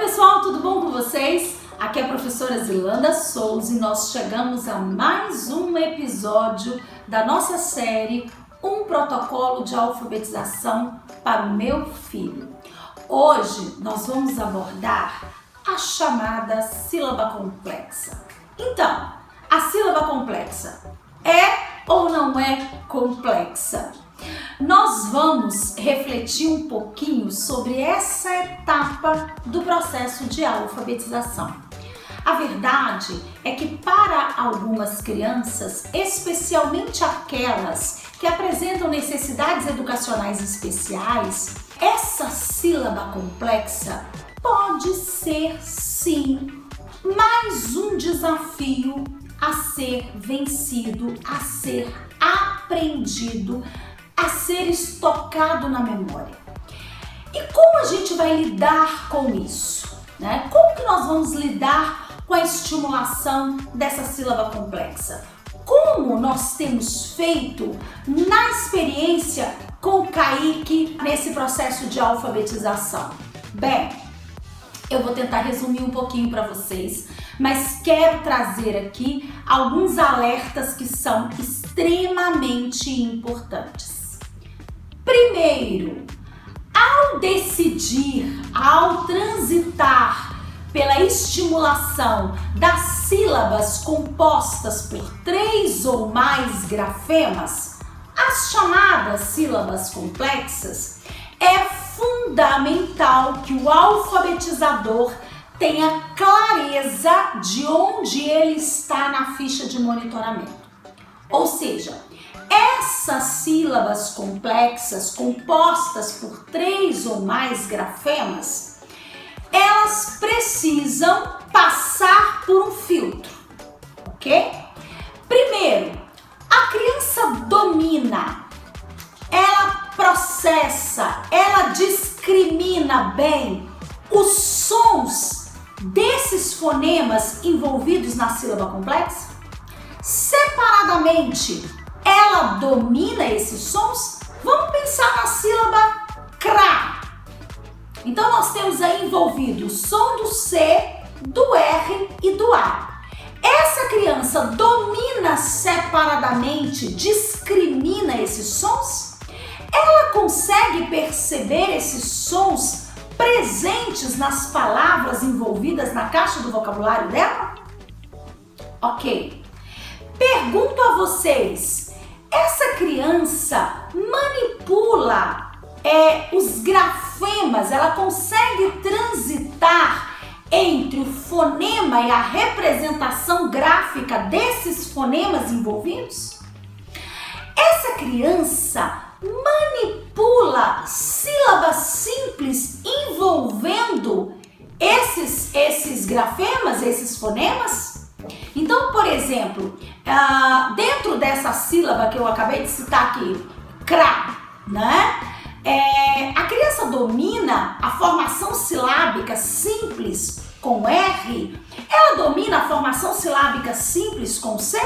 pessoal, tudo bom com vocês? Aqui é a professora Zilanda Souza e nós chegamos a mais um episódio da nossa série Um Protocolo de Alfabetização para o Meu Filho. Hoje nós vamos abordar a chamada sílaba complexa. Então, a sílaba complexa é ou não é complexa? Nós vamos refletir um pouquinho sobre essa etapa do processo de alfabetização. A verdade é que para algumas crianças, especialmente aquelas que apresentam necessidades educacionais especiais, essa sílaba complexa pode ser, sim, mais um desafio a ser vencido, a ser aprendido, a ser estocado na memória. E como a gente vai lidar com isso, né? Como que nós vamos lidar com a estimulação dessa sílaba complexa? Como nós temos feito na experiência com o Kaique nesse processo de alfabetização? Bem, eu vou tentar resumir um pouquinho para vocês, mas quero trazer aqui alguns alertas que são extremamente importantes. Primeiro, ao decidir, ao transitar pela estimulação das sílabas compostas por 3 ou mais grafemas, as chamadas sílabas complexas, é fundamental que o alfabetizador tenha clareza de onde ele está na ficha de monitoramento. Ou seja, essas sílabas complexas compostas por 3 ou mais grafemas, elas precisam passar por um filtro, ok? Primeiro, a criança domina, ela processa, ela discrimina bem os sons desses fonemas envolvidos na sílaba complexa? Separadamente, ela domina esses sons? Vamos pensar na sílaba CRA. Então, nós temos aí envolvido o som do C, do R e do A. Essa criança domina separadamente, discrimina esses sons? Ela consegue perceber esses sons presentes nas palavras envolvidas na caixa do vocabulário dela? Ok. Pergunto a vocês, essa criança manipula os grafemas, ela consegue transitar entre o fonema e a representação gráfica desses fonemas envolvidos? Essa criança manipula sílabas simples envolvendo esses grafemas, esses fonemas? Então, por exemplo, dentro dessa sílaba que eu acabei de citar aqui, CRA, né? A criança domina a formação silábica simples com R? Ela domina a formação silábica simples com C?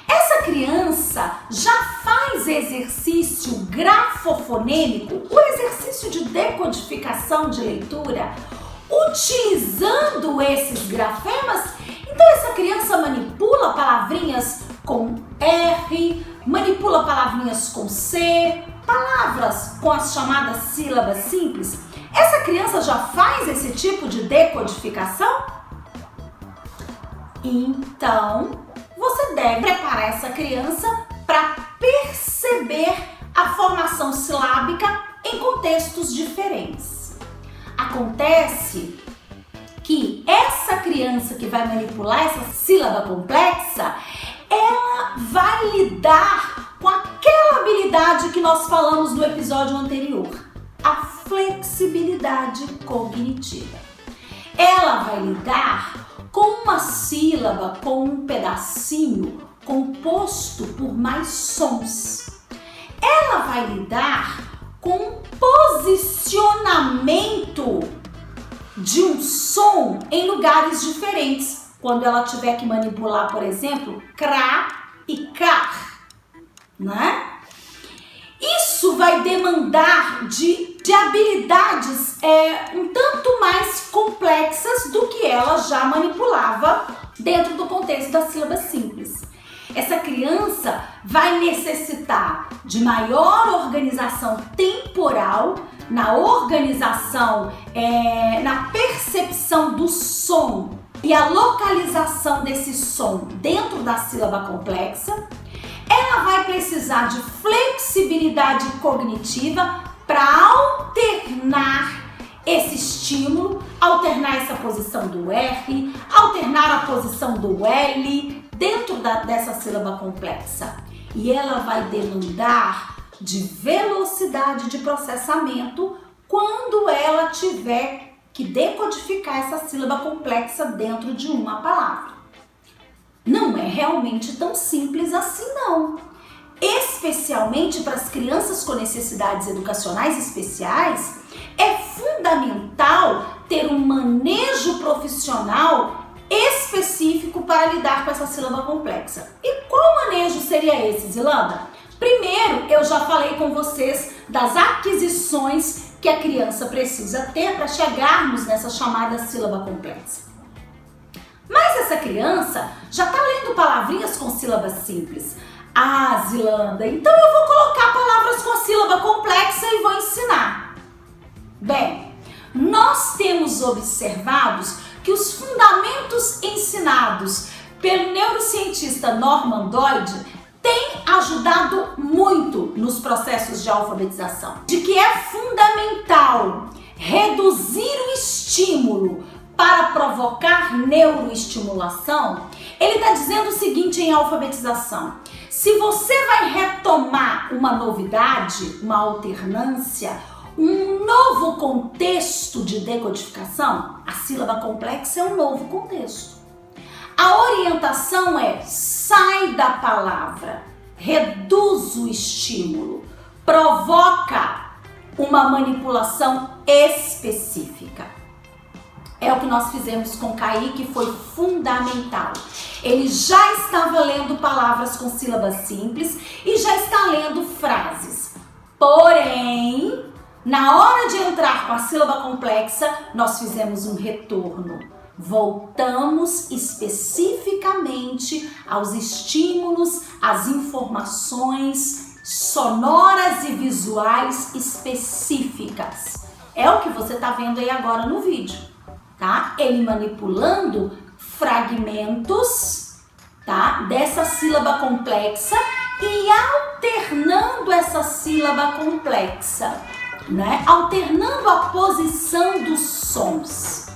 Essa criança já faz exercício grafofonêmico, o exercício de decodificação de leitura, utilizando esses grafemas? Então essa criança manipula palavrinhas com R, manipula palavrinhas com C, palavras com as chamadas sílabas simples. Essa criança já faz esse tipo de decodificação? Então, você deve preparar essa criança para perceber a formação silábica em contextos diferentes. Acontece que essa criança que vai manipular essa sílaba complexa, ela vai lidar com aquela habilidade que nós falamos no episódio anterior, a flexibilidade cognitiva. Ela vai lidar com uma sílaba, com um pedacinho composto por mais sons. Ela vai lidar com um posicionamento de um som em lugares diferentes, quando ela tiver que manipular, por exemplo, CRA e CAR, né? Isso vai demandar de habilidades um tanto mais complexas do que ela já manipulava dentro do contexto da sílaba simples. Essa criança vai necessitar de maior organização temporal, na organização, na percepção do som e a localização desse som dentro da sílaba complexa. Ela vai precisar de flexibilidade cognitiva para alternar esse estímulo, alternar essa posição do R, alternar a posição do L dentro dessa sílaba complexa. E ela vai demandar de velocidade de processamento quando ela tiver que decodificar essa sílaba complexa dentro de uma palavra. Não é realmente tão simples assim, não. Especialmente para as crianças com necessidades educacionais especiais, é fundamental ter um manejo profissional específico para lidar com essa sílaba complexa. E qual manejo seria esse, Zilanda? Primeiro, eu já falei com vocês das aquisições que a criança precisa ter para chegarmos nessa chamada sílaba complexa. Mas essa criança já está lendo palavrinhas com sílabas simples. Ah, Zilanda, então eu vou colocar palavras com sílaba complexa e vou ensinar. Bem, nós temos observados que os fundamentos ensinados pelo neurocientista Norman Doidge têm ajudado muito nos processos de alfabetização. De que é fundamental reduzir o estímulo para provocar neuroestimulação. Ele está dizendo o seguinte em alfabetização: se você vai retomar uma novidade, uma alternância, um novo contexto de decodificação, a sílaba complexa é um novo contexto. A orientação é: sai da palavra, reduz o estímulo, provoca uma manipulação específica. É o que nós fizemos com Kaique, foi fundamental. Ele já estava lendo palavras com sílabas simples e já está lendo frases. Porém, na hora de entrar com a sílaba complexa, nós fizemos um retorno. Voltamos especificamente aos estímulos, às informações sonoras e visuais específicas. É o que você está vendo aí agora no vídeo, tá? Ele manipulando fragmentos, tá? Dessa sílaba complexa e alternando essa sílaba complexa, né? Alternando a posição dos sons.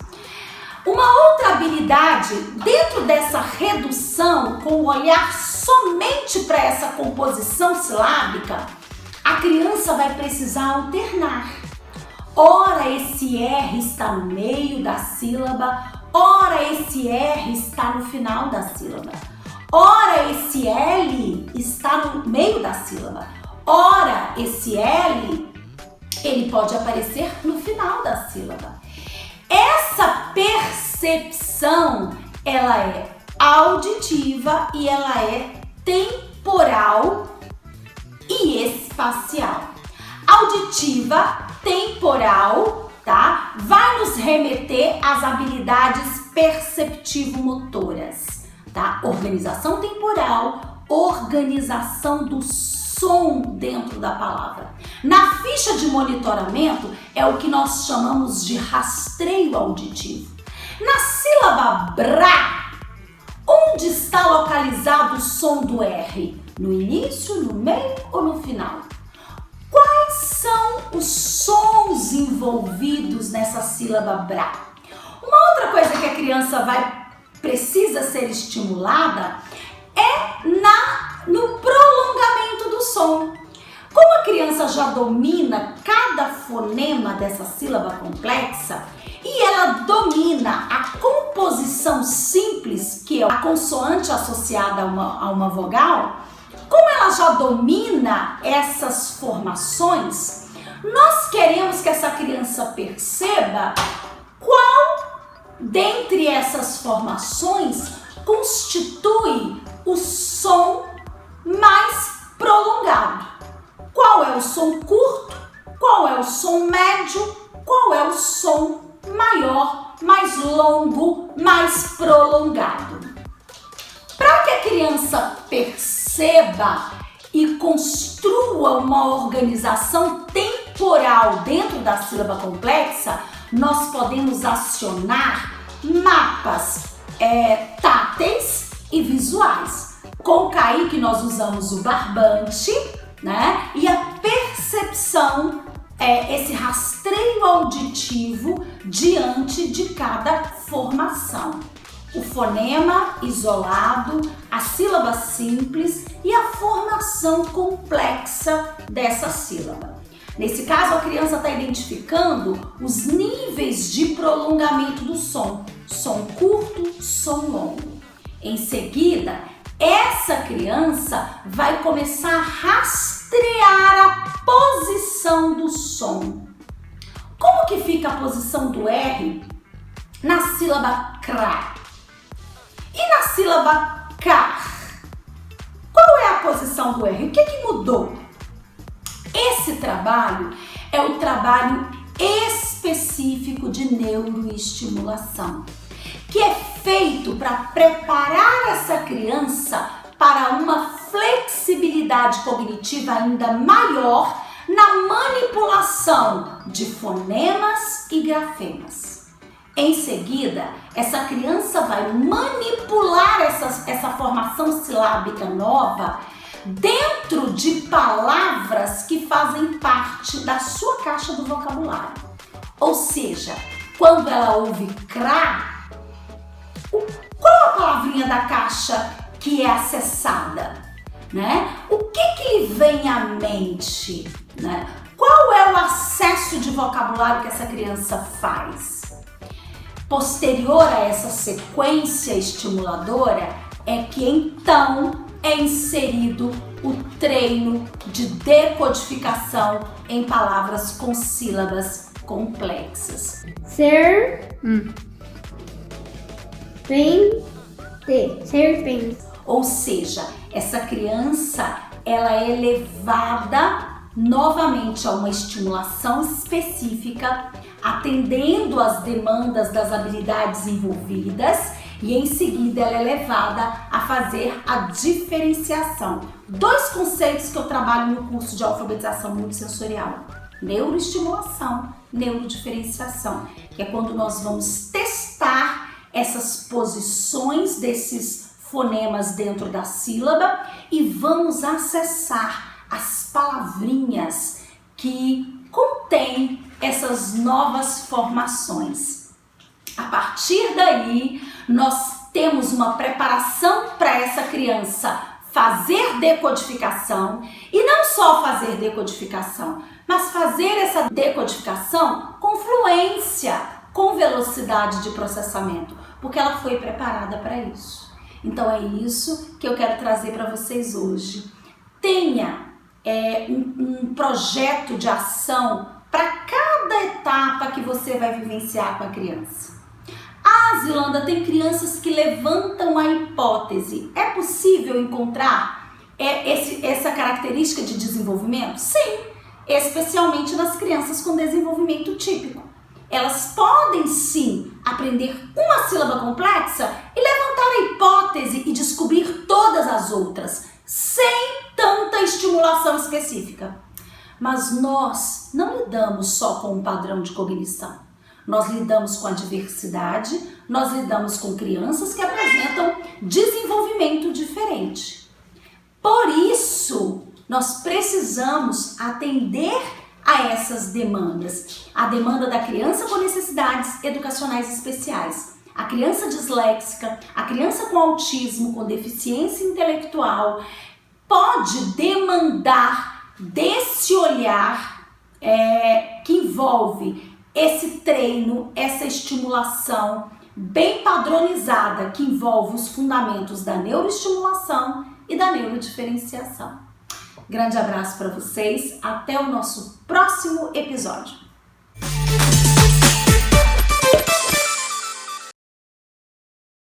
Uma outra habilidade dentro dessa redução, com o olhar somente para essa composição silábica, a criança vai precisar alternar. Ora esse R está no meio da sílaba, ora esse R está no final da sílaba, ora esse L está no meio da sílaba, ora esse L, ele pode aparecer no final da sílaba. Essa percepção, ela é auditiva e ela é temporal e espacial. Auditiva, temporal, tá? Vai nos remeter às habilidades perceptivo-motoras, tá? Organização temporal, organização do som dentro da palavra. Na ficha de monitoramento é o que nós chamamos de rastreio auditivo. Na sílaba BRA, onde está localizado o som do R? No início, no meio ou no final? Quais são os sons envolvidos nessa sílaba BRA? Uma outra coisa que a criança precisa ser estimulada é no prolongamento do som. Como a criança já domina cada fonema dessa sílaba complexa e ela domina a composição simples, que é a consoante associada a uma vogal, como ela já domina essas formações, nós queremos que essa criança perceba qual dentre essas formações constitui o som mais prolongado. Qual é o som curto? Qual é o som médio? Qual é o som maior longo, mais prolongado. Para que a criança perceba e construa uma organização temporal dentro da sílaba complexa, nós podemos acionar mapas táteis e visuais. Com o Kaique nós usamos o barbante, né? E a percepção, esse rastreio auditivo diante de cada formação. O fonema isolado, a sílaba simples e a formação complexa dessa sílaba. Nesse caso, a criança está identificando os níveis de prolongamento do som. Som curto, som longo. Em seguida, essa criança vai começar a rastrear a posição do som. Como que fica a posição do R na sílaba CRA? E na sílaba CAR? Qual é a posição do R? O que mudou? Esse trabalho é o trabalho específico de neuroestimulação, que é feito para preparar essa criança para uma flexibilidade cognitiva ainda maior na manipulação de fonemas e grafemas. Em seguida, essa criança vai manipular essa formação silábica nova dentro de palavras que fazem parte da sua caixa do vocabulário. Ou seja, quando ela ouve CRA, qual a palavrinha da caixa que é acessada? Né? O que lhe vem à mente? Né? Qual é o acesso de vocabulário que essa criança faz? Posterior a essa sequência estimuladora é que então é inserido o treino de decodificação em palavras com sílabas complexas. Serpente. Ou seja, essa criança ela é levada novamente a uma estimulação específica, atendendo às demandas das habilidades envolvidas, e em seguida ela é levada a fazer a diferenciação. Dois conceitos que eu trabalho no curso de alfabetização multissensorial: neuroestimulação, neurodiferenciação, que é quando nós vamos testar essas posições desses fonemas dentro da sílaba e vamos acessar as palavrinhas que contêm essas novas formações. A partir daí, nós temos uma preparação para essa criança fazer decodificação, e não só fazer decodificação, mas fazer essa decodificação com fluência, com velocidade de processamento, porque ela foi preparada para isso. Então é isso que eu quero trazer para vocês hoje. Tenha um projeto de ação para cada etapa que você vai vivenciar com a criança. Zilanda, tem crianças que levantam a hipótese. É possível encontrar essa característica de desenvolvimento? Sim, especialmente nas crianças com desenvolvimento típico. Elas podem sim aprender uma sílaba complexa e levantar a hipótese e descobrir todas as outras, sem tanta estimulação específica. Mas nós não lidamos só com um padrão de cognição. Nós lidamos com a diversidade, nós lidamos com crianças que apresentam desenvolvimento diferente. Por isso, nós precisamos atender a essas demandas. A demanda da criança com necessidades educacionais especiais, a criança disléxica, a criança com autismo, com deficiência intelectual, pode demandar desse olhar que envolve esse treino, essa estimulação bem padronizada, que envolve os fundamentos da neuroestimulação e da neurodiferenciação. Grande abraço para vocês, até o nosso próximo episódio.